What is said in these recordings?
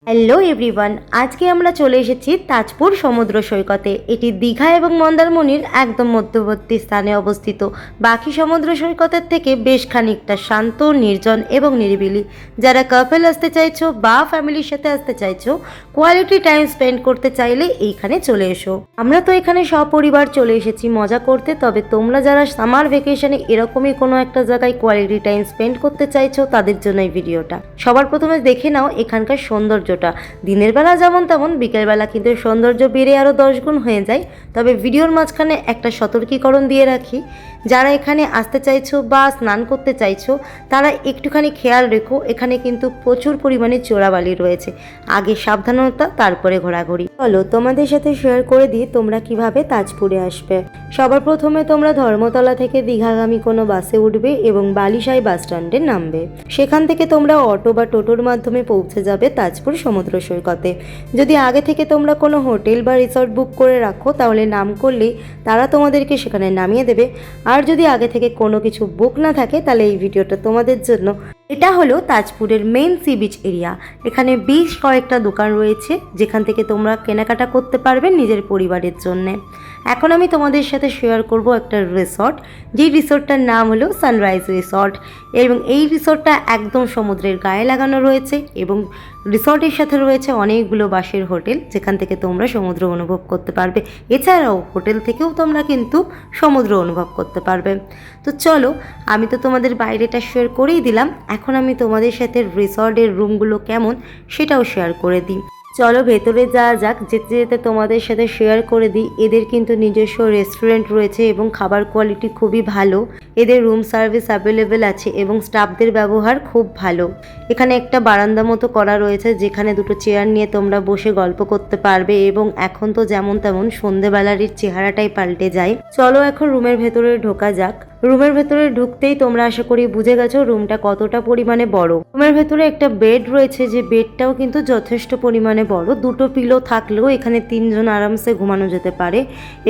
Hello everyone, আজকে আমরা চলে এসেছি তাজপুর সমুদ্র সৈকতে। এটি দীঘা এবং মন্দারমণির একদম মধ্যবর্তী স্থানে অবস্থিত। বাকি সমুদ্র সৈকতের থেকে বেশ খানিকটা শান্ত, নির্জন এবং নিরিবিলি। যারা কাপল আসতে চাইছো বা ফ্যামিলির সাথে আসতে চাইছো, কোয়ালিটি টাইম স্পেন্ড করতে চাইলে এইখানে চলে এসো। আমরা তো এখানে সপরিবার চলে এসেছি মজা করতে, তবে তোমরা যারা সামার ভেকেশনে এরকমই কোনো একটা জায়গায় কোয়ালিটি টাইম স্পেন্ড করতে চাইছো তাদের জন্য এই ভিডিওটা। সবার প্রথমে দেখে নাও এখানকার সৌন্দর্য। দিনের বেলা যেমন তেমন, বিকেলবেলা কিন্তু সৌন্দর্য বেড়ে আরও 10 গুণ হয়ে যায়। তবে ভিডিওর মাঝখানে একটা সতর্কীকরণ দিয়ে রাখি, যারা এখানে আসতে চাইছো বা স্নান করতে চাইছো তারা একটুখানি খেয়াল রেখো, এখানে কিন্তু প্রচুর পরিমাণে চোরাবালি রয়েছে। আগে সাবধানতা, তারপরে ঘোরাঘুরি। চলো তোমাদের সাথে শেয়ার করে দিই তোমরা কিভাবে তাজপুরে আসবে। সবার প্রথমে তোমরা ধর্মতলা থেকে দীঘাগামী কোনো বাসে উঠবে এবং বালিশাই বাস স্ট্যান্ডে নামবে। সেখান থেকে তোমরা অটো বা টোটোর মাধ্যমে পৌঁছে যাবে তাজপুর সমুদ্র সৈকতে। যদি আগে থেকে তোমরা কোনো হোটেল বা রিসর্ট বুক করে রাখো তাহলে নাম করলেই তারা তোমাদেরকে সেখানে নামিয়ে দেবে। আর যদি আগে থেকে কোনো কিছু বুক না থাকে তাহলে এই ভিডিওটা তোমাদের জন্য। এটা হলো তাজপুরের মেইন সি বিচ এরিয়া। এখানে বেশ কয়েকটা দোকান রয়েছে যেখান থেকে তোমরা কেনাকাটা করতে পারবে নিজের পরিবারের জন্যে। এখন আমি তোমাদের সাথে শেয়ার করব একটা রিসর্ট, যেই রিসর্টটার নাম হলো সানরাইজ রিসর্ট। এবং এই রিসর্টটা একদম সমুদ্রের গায়ে লাগানো রয়েছে এবং রিসর্টের সাথে রয়েছে অনেকগুলো বাসের হোটেল, যেখান থেকে তোমরা সমুদ্র অনুভব করতে পারবে। এছাড়াও হোটেল থেকেও তোমরা কিন্তু সমুদ্র অনুভব করতে পারবে। তো চলো, আমি তো তোমাদের বাইরেটা শেয়ার করেই দিলাম, এখন আমি তোমাদের সাথে রিসর্টের রুমগুলো কেমন সেটাও শেয়ার করে দিই। চলো ভেতরে যাওয়া যাক। যেতে যেতে তোমাদের সাথে শেয়ার করে দিই, এদের কিন্তু নিজস্ব রেস্টুরেন্ট রয়েছে এবং খাবার কোয়ালিটি খুবই ভালো। এদের রুম সার্ভিস অ্যাভেলেবেল আছে এবং স্টাফদের ব্যবহার খুব ভালো। এখানে একটা বারান্দা মতো করা রয়েছে যেখানে দুটো চেয়ার নিয়ে তোমরা বসে গল্প করতে পারবে। এবং এখন তো যেমন তেমন সন্ধেবেলার চেহারাটাই পাল্টে যায়। চলো এখন রুমের ভেতরে ঢোকা যাক। রুমের ভেতরে ঢুকতেই তোমরা আশা করি বুঝে গেছো রুমটা কতটা পরিমাণে বড়। রুমের ভেতরে একটা বেড রয়েছে, যে বেডটাও কিন্তু যথেষ্ট পরিমাণে বড়। দুটো পিলো থাকলেও এখানে 3 জন আরামসে ঘুমানো যেতে পারে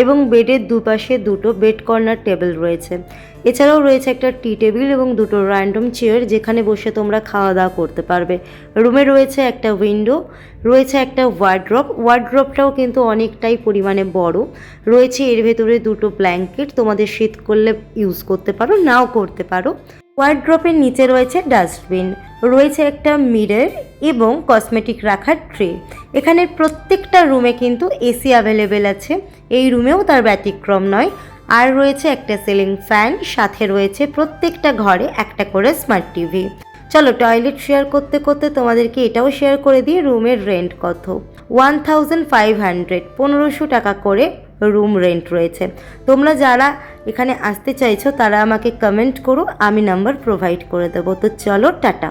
এবং বেডের দুপাশে দুটো বেড কর্নার টেবিল রয়েছে। এছাড়াও রয়েছে একটা টি টেবিল এবং দুটো র্যান্ডম চেয়ার যেখানে বসে তোমরা খাওয়া দাওয়া করতে পারবে। রুমে রয়েছে একটা উইন্ডো, রয়েছে একটা ওয়ার্ড্রপটাও কিন্তু অনেকটাই পরিমাণে বড় রয়েছে। এর ভেতরে দুটো ব্ল্যাঙ্কেট, তোমাদের শীত করলে ইউজ করতে পারো, নাও করতে পারো। ওয়ার্ড্রপের নিচে রয়েছে ডাস্টবিন, রয়েছে একটা মিরর এবং কসমেটিক রাখার ট্রে। এখানে প্রত্যেকটা রুমে কিন্তু এসি অ্যাভেলেবেল আছে, এই রুমেও তার ব্যতিক্রম নয়। আর রয়েছে একটা সিলিং ফ্যান, সাথে রয়েছে প্রত্যেকটা ঘরে একটা করে স্মার্ট টিভি। চলো টয়লেট শেয়ার করতে করতে তোমাদেরকে এটাও শেয়ার করে দিই রুমের রেন্ট কত। 1500, 1500 টাকা করে রুম রেন্ট রয়েছে। তোমরা যারা এখানে আসতে চাইছো তারা আমাকে কমেন্ট করো, আমি নাম্বার প্রোভাইড করে দেবো। তো চলো টাটা।